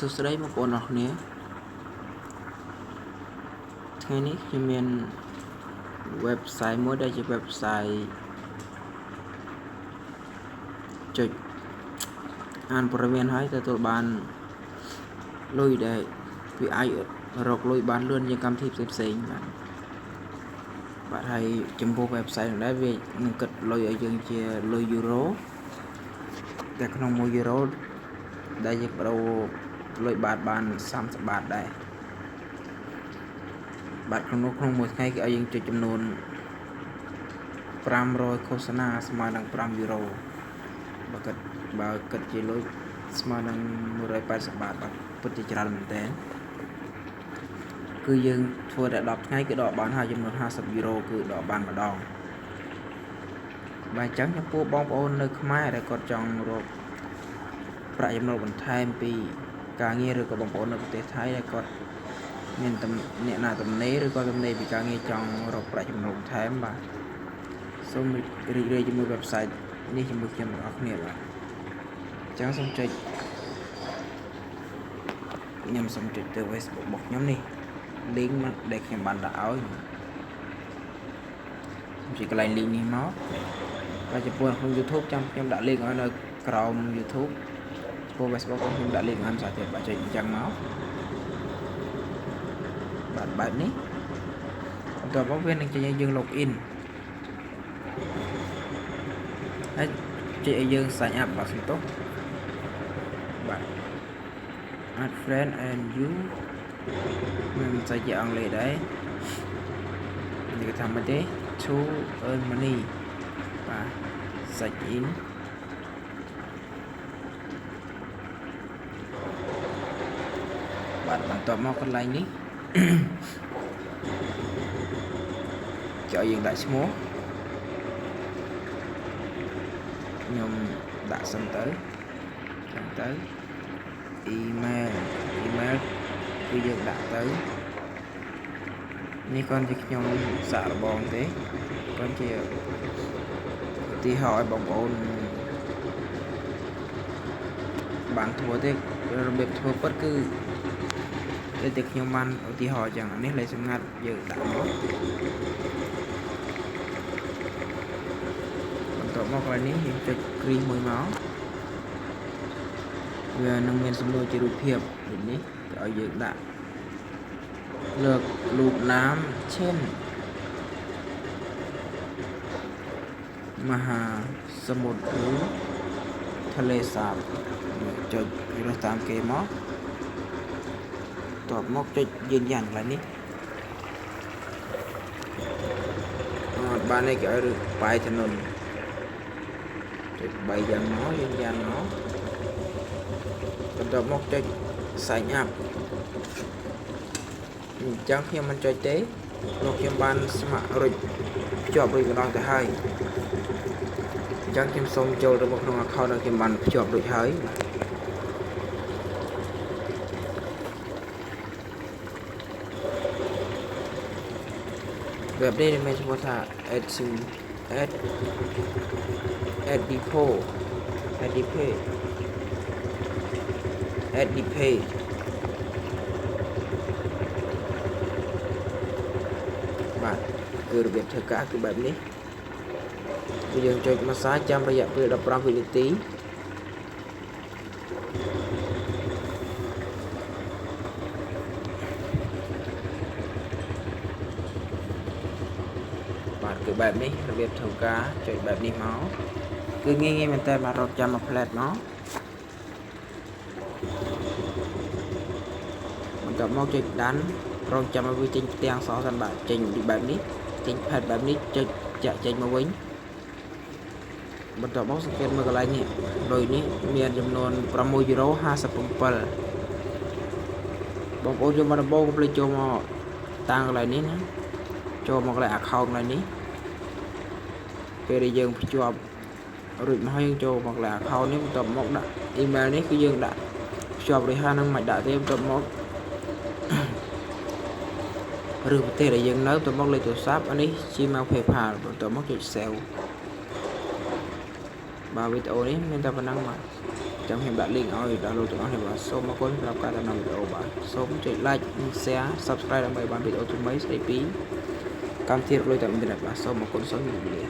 សួស្តីបងប្អូនអរគ្នាថ្ងៃនេះខ្ញុំមាន website មួយដែលជា website ចុចអានព័ត៌មានហើយទទួលបានលុយដែលវាអាចរកលុយបានលឿនជាងកម្មវិធីផ្សេងៗបាទហើយចំពោះ website នោះដែរវានឹងគិតលុយឲ្យយើងជាលុយយូរ៉ូតែក្នុង1យូរ៉ូដែលយើងប្ដូរលុយបាតបាន30បាតដែរបាទក្នុងមួយថ្ងៃគេឲ្យយើងចុចចំនួន500ឃោសនាស្មើនឹង5យូរ៉ូបើគិតជាលុយស្មើនឹង180បាតបាទពិតជាច្រើនមែនតើគឺយើងធ្វើតែ10ថ្ងៃគឺដកបានហើយចំនួន50យូរ៉ូគឺដកបានម្ដងបាទអញ្ចឹងចំពោះបងប្អូននៅខ្មែរដែលគាត់ចង់រកប្រាក់ចំណូលបន្ថែមពីការងារឬក៏បងប្អូននៅប្រទេសថៃដែលគាត់មានអ្នកណាទំនេរឬក៏ទំនេរពីការងារចង់រកប្រាក់ចំណូលបន្ថែមបាទសូមរីករាយជាមួយ website នេះជាមួយខ្ញុំទាំងអស់គ្នាបាទអញ្ចឹងសូមចុចខ្ញុំសូមចុចទៅ Facebook របស់ខ្ញុំនេះ link ដែលខ្ញុំបានដាក់ឲ្យខ្ញុំចុចកន្លែង link នេះមកហើយចំពោះក្នុង YouTube ចាំខ្ញុំដាក់ link ឲ្យនៅក្រោម YouTube ចំពោះ Facebook ខ្ញុំដាក់ link ឲ្យភាសាទៀតបាទចុចអញ្ចឹងមកបាទបែបនេះបន្ទាប់មកវានឹងចេញឲ្យយើង log in ហើយចេញឲ្យយើង sign up បាទសំទោសបាទ add friend and you មិនស្អីជាអង់គ្លេសដែរនេះគេថាមកទេ to earn money បាទ sign in បាទបន្ទាប់មកកន្លែងនេះគេឲ្យយើងដាក់ឈ្មោះខ្ញុំដាក់សិនទៅចឹងទៅ email គឺយើងដាក់ទៅនេះគាត់ជាខ្ញុំសាក់របងទេគាត់ជាឧទាហរណ៍ឲ្យបងប្អូនបានធ្វើទេរបៀបធ្វើពិតគឺតែខ្ញុំបានឧទាហរណ៍ចឹងនេះលេខសម្ងាត់យើងដាក់មកបន្ទាប់មកកន្លែងនេះយើងចុចគ្រីសមួយមកវានឹងមានសំណួរជារូបភាពដូចនេះគេឲ្យយើងដាក់លើករូបនាមឈិនមហាសមុទ្រឬទន្លេសាបចុចរើសតាមគេមកតបមកចុចยืนยันកន្លែងនេះបាននេះគេឲ្យឬបាយถนนចុច3យ៉ាងមកยืนยันមកបន្ទាប់មកចុច sign up អញ្ចឹងខ្ញុំមិនចុចទេលោកខ្ញុំបានស្ម័គ្ររួចភ្ជាប់រួចម្ដងទៅហើយអញ្ចឹងខ្ញុំសូមចូលទៅក្នុង account ដែលខ្ញុំបានភ្ជាប់រួចហើយweb នេះមានឈ្មោះថា add depotបាទគឺរបៀបធ្វើការគឺបែបនេះគឺយើងចុច massage ចាំរយៈពេល15វិនាទីបាទគឺបែបនេះរបៀបធ្វើការចុចបែបនេះមកគឺងាយមែនតើបាទរកចាំមួយផ្លែតមកបន្ទាប់មកចុចដានរងចាំឲ្យវាចេញផ្ទាំងសសិនបាទចេញបែបនេះចេញផេតបែបនេះចុចចាក់ចេញមកវិញបន្ទាប់មកសង្កេតមើលកន្លែងនេះលុយនេះមានចំនួន6យូរ៉ូ57បងប្អូនយកមកដំបូងកុំភ្លេចចូលមកតាំងកន្លែងនេះណាចូលមកកន្លែង account កន្លែងនេះពេលដែលយើងភ្ជាប់រួចមកហើយយើងចូលមកកន្លែង account នេះបន្ទាប់មកដាក់ email នេះគឺយើងដាក់ភ្ជាប់រួចហើយនឹងមិនដាក់ទេបន្ទាប់មកឬប្រទេសដែលយើងនៅបន្ទាប់មកលេខទូរស័ព្ទអានេះ Gmail PayPal បន្ទាប់មកចុច save បាទវីដេអូនេះមានតែប៉ុណ្ណឹងបាទ ចាំខ្ញុំដាក់ link ឲ្យដល់លោកទាំងអស់គ្នាបាទសូមអរគុណសម្រាប់ការតាមដានវីដេអូបាទសូមចុច like share subscribe ដើម្បីបានវីដេអូថ្មីស្ដីពីកម្មវិធីរកលុយតាមអ៊ីនធឺណិតបាទសូមអរគុណសូមជម្រាបលា